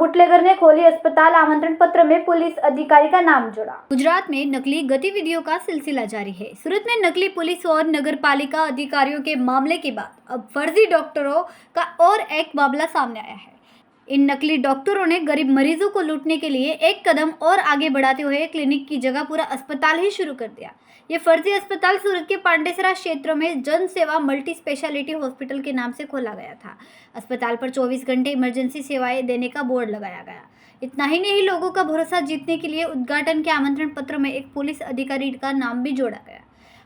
Bootlegger ने खोली अस्पताल, आमंत्रण पत्र में पुलिस अधिकारी का नाम जोड़ा। गुजरात में नकली गतिविधियों का सिलसिला जारी है। सूरत में नकली पुलिस और नगर पालिका अधिकारियों के मामले के बाद अब फर्जी डॉक्टरों का और एक मामला सामने आया है। इन नकली डॉक्टरों ने गरीब मरीजों को लूटने के लिए एक कदम और आगे बढ़ाते हुए क्लिनिक की जगह पूरा अस्पताल ही शुरू कर दिया। ये फर्जी अस्पताल सूरत के पांडेसरा क्षेत्र में जन सेवा मल्टी स्पेशलिटी हॉस्पिटल के नाम से खोला गया था। अस्पताल पर 24 घंटे इमरजेंसी सेवाएं देने का बोर्ड लगाया गया। इतना ही नहीं, लोगों का भरोसा जीतने के लिए उद्घाटन के आमंत्रण पत्र में एक पुलिस अधिकारी का नाम भी जोड़ा गया।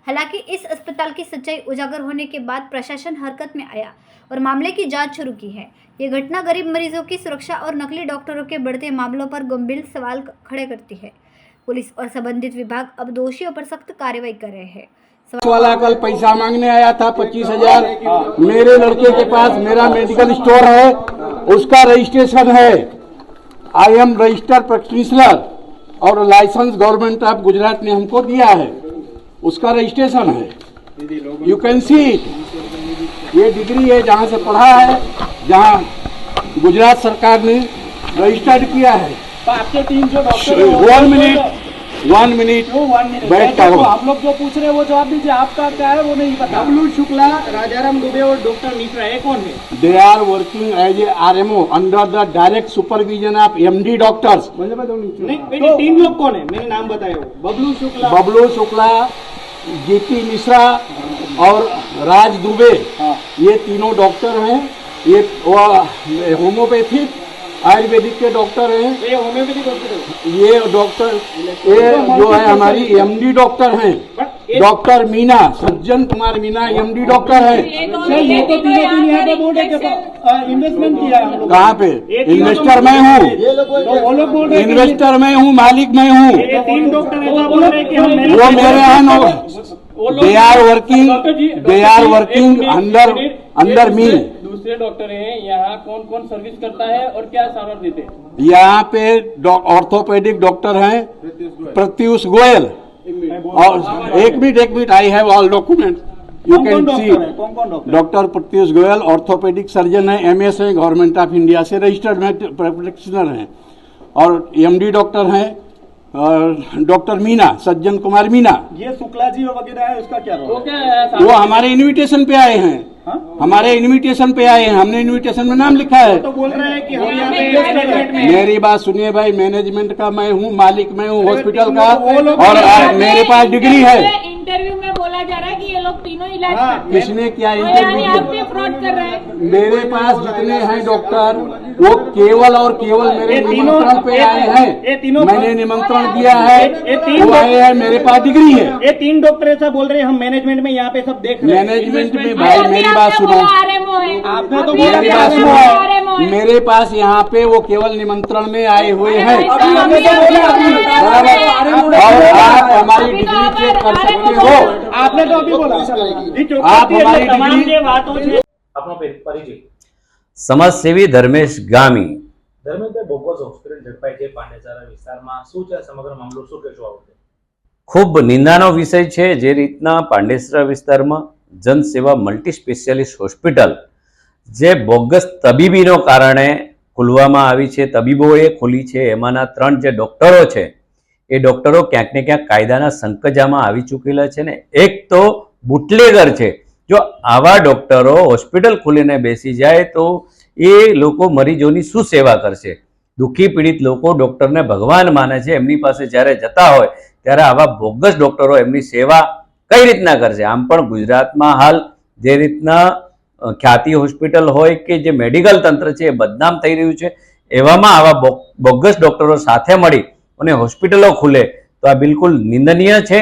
हालांकि इस अस्पताल की सच्चाई उजागर होने के बाद प्रशासन हरकत में आया और मामले की जांच शुरू की है। ये घटना गरीब मरीजों की सुरक्षा और नकली डॉक्टरों के बढ़ते मामलों पर गंभीर सवाल खड़े करती है। पुलिस और संबंधित विभाग अब दोषियों पर सख्त कार्रवाई कर रहे हैं। वाला कल पैसा मांगने आया था 25,000। मेरे लड़के के पास मेरा मेडिकल स्टोर है, उसका रजिस्ट्रेशन है। आई एम रजिस्टर्ड प्रैक्टिशनर और लाइसेंस गवर्नमेंट ऑफ गुजरात ने हमको दिया है, उसका रजिस्ट्रेशन है। You can see it. ये डिग्री है जहाँ से पढ़ा है, जहाँ गुजरात सरकार ने रजिस्टर्ड किया है। तो आपके टीम जो डॉक्टर 1 मिनट बैठ कर आप लोग जो पूछ रहे हैं वो जवाब दीजिए। आपका क्या है वो नहीं पता। बबलू शुक्ला, राजाराम दुबे और डॉक्टर मिश्रा ये कौन है? They are working as a RMO under the direct supervision of MD doctors. नहीं, 3 लोग कौन है? मेरे नाम बताए हो। बबलू शुक्ला, GP मिश्रा और राज दुबे, ये तीनों डॉक्टर हैं। ये होम्योपैथिक आयुर्वेदिक के डॉक्टर हैं। ये होम्योपैथिक हॉस्पिटल, ये डॉक्टर ये जो है हमारी MD डॉक्टर हैं। Doctor Meena, Sajjan Kumar Meena MD doctor है। ये तो तीनों यहाँ पे बोल रहे हैं इन्वेस्टमेंट किया है हम लोग। कहाँ पे? इन्वेस्टर मैं हूँ, वो लोग बोल रहे हैं इन्वेस्टर मैं हूँ, मालिक मैं हूँ। ये 3 डॉक्टर ऐसा बोल रहे हैं कि हम वो मेरे हैं। They are working under me. दूसरे डॉक्टर हैं यहाँ, कौन कौन सर्विस करता है और क्या सामान देते हैं? यहाँ पे ऑर्थोपेडिक डॉक्टर हैं प्रत्युष गोयल। और एक minute, I have all document, you can see. Doctor Pratyush Goyal orthopaedic surgeon है, MS है, गवर्नमेंट ऑफ इंडिया से रजिस्टर्ड प्रैक्टिशनर हैं। और MD डॉक्टर हैं डॉक्टर मीना, सज्जन कुमार मीना। ये शुक्ला जी वगैरह है, उसका क्या रोल? वो हमारे इनविटेशन पे आए हैं। हमारे इनविटेशन पे आए हैं, हमने इनविटेशन में नाम लिखा है। तो बोल रहे हैं कि हम यहाँ पे मेरी बात सुनिए भाई, मैनेजमेंट का मैं हूँ, मालिक मैं हूँ हॉस्पिटल का, और मेरे पास डिग्री है। इंटरव्यू में बोला जा रहा है कि ये लोग तीनों इलाज करते हैं। किसने क्या तो इंटरव्यू यानी आप किया? पे फ्रॉड कर रहे हैं। मेरे पास जितने हैं डॉक्टर, वो केवल और केवल मेरे निमंत्रण पे आए हैं। मैंने निमंत्रण दिया है, वो आए हैं, मेरे पास डिग्री है। ये 3 डॉक्टर ऐसा बोल रहे हैं, हम मैनेजमेंट में यहाँ पे सब देख रहे हैं। मैनेजमेंट में भाई मेरी बात सुनो, आपने तो बोला मेरी बात सुनो, मेरे पास यहाँ पे वो केवल निमंत्रण में आए हुए हैं। और आप हमारी डिग्री चेक कर सकते हो। आपने तो अभी बोला आप हमारी डिग्री। अपनो परिचय। સમાજસેવી ધર્મેશ ગામી. ધર્મેશભાઈ, બોગસ હોસ્પિટલ ઝડપાઈ છે પાંડેસરા વિસ્તારમાં, શું છે સમગ્ર મામલો, શું કહેશો આ વખતે? ખૂબ નિંદાનો વિષય છે જે રીતના પાંડેસરા વિસ્તારમાં જનસેવા મલ્ટી સ્પેશિયાલિસ્ટ હોસ્પિટલ જે બોગસ તબીબીનો કારણે ખોલવામાં આવી છે, તબીબોએ ખોલી છે, એમાંના 3 જે ડોક્ટરો છે એ ડોક્ટરો ક્યાંક ને ક્યાંક કાયદાના સંકજામાં આવી ચૂકેલા છે ને એક તો બુટલેગર છે। જો આવા ડોક્ટરો હોસ્પિટલ ખોલીને બેસી જાય તો એ લોકો મરીજોની શું સેવા કરશે? દુઃખી પીડિત લોકો ડોક્ટરને ભગવાન માને છે, એમની પાસે જ્યારે જતા હોય ત્યારે આવા બોગસ ડોક્ટરો એમની સેવા કઈ રીતના કરશે? આમ પણ ગુજરાતમાં હાલ જે રીતના ખ્યાતિ હોસ્પિટલ હોય કે જે મેડિકલ તંત્ર છે એ બદનામ થઈ રહ્યું છે, એવામાં આવા બોગસ ડોક્ટરો સાથે મળી અને હોસ્પિટલો ખુલે તો આ બિલકુલ નિંદનીય છે।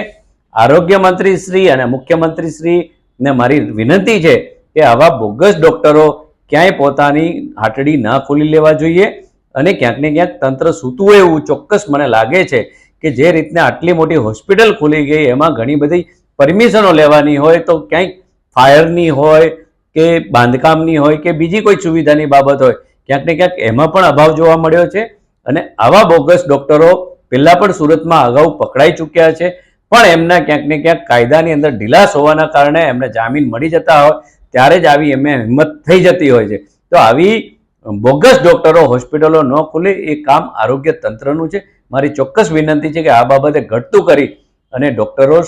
આરોગ્ય મંત્રી શ્રી અને મુખ્યમંત્રી શ્રી ને મારી વિનંતી છે કે આવા બોગસ ડોક્ટરો ક્યાંય પોતાની હાટડી ન ખોલી લેવા જોઈએ અને ક્યાંક ને ક્યાંક તંત્ર સૂતું હોય એવું ચોક્કસ મને લાગે છે કે જે રીતના આટલી મોટી હોસ્પિટલ ખુલી ગઈ એમાં ઘણી બધી પરમિશનો લેવાની હોય તો ક્યાંક ફાયરની હોય કે બાંધકામની હોય કે બીજી કોઈ સુવિધાની બાબત હોય, ક્યાંક ને ક્યાંક એમાં પણ અભાવ જોવા મળ્યો છે। અને આવા બોગસ ડોક્ટરો પહેલા પણ સુરતમાં અગાઉ પકડાઈ ચૂક્યા છે, પણ એમના ક્યાંક ને ક્યાંક કાયદાની અંદર ઢીલાસ હોવાના કારણે એમને જામીન મળી જતા હોય ત્યારે જ આવી એમને હિંમત થઈ જતી હોય છે। તો આવી બોગસ ડોક્ટરો હોસ્પિટલો ન ખુલે એ કામ આરોગ્ય તંત્રનું છે. મારી ચોક્કસ વિનંતી છે કે આ બાબતે ઘટતું કરી અને ડોક્ટરો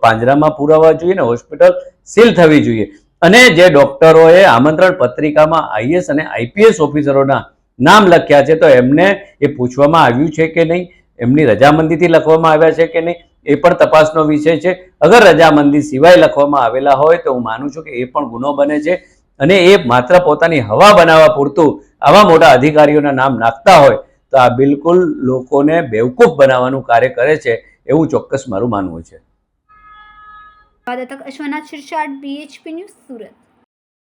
પાંજરામાં પુરાવા જોઈએ ને હોસ્પિટલ સીલ થવી જોઈએ. અને જે ડોક્ટરોએ આમંત્રણ પત્રિકામાં આઈએસ અને આઈપીએસ ઓફિસરોના નામ લખ્યા છે તો એમને એ પૂછવામાં આવ્યું છે કે નહીં, એમની રજામંદીથી લખવામાં આવ્યા છે કે નહીં, એ પણ તપાસનો વિષય છે. અગર રજામંદી સિવાય લખવામાં આવેલા હોય તો હું માનું છું કે એ પણ ગુનો બને છે. અને એ માત્ર પોતાની હવા બનાવવા પૂરતું આવા મોટા અધિકારીઓના નામ નાખતા હોય તો આ બિલકુલ લોકોને બેવકૂફ બનાવવાનું કાર્ય કરે છે એવું ચોક્કસ મારું માનવું છે. Ashwanath શિરસાટ, BHP news, Surat.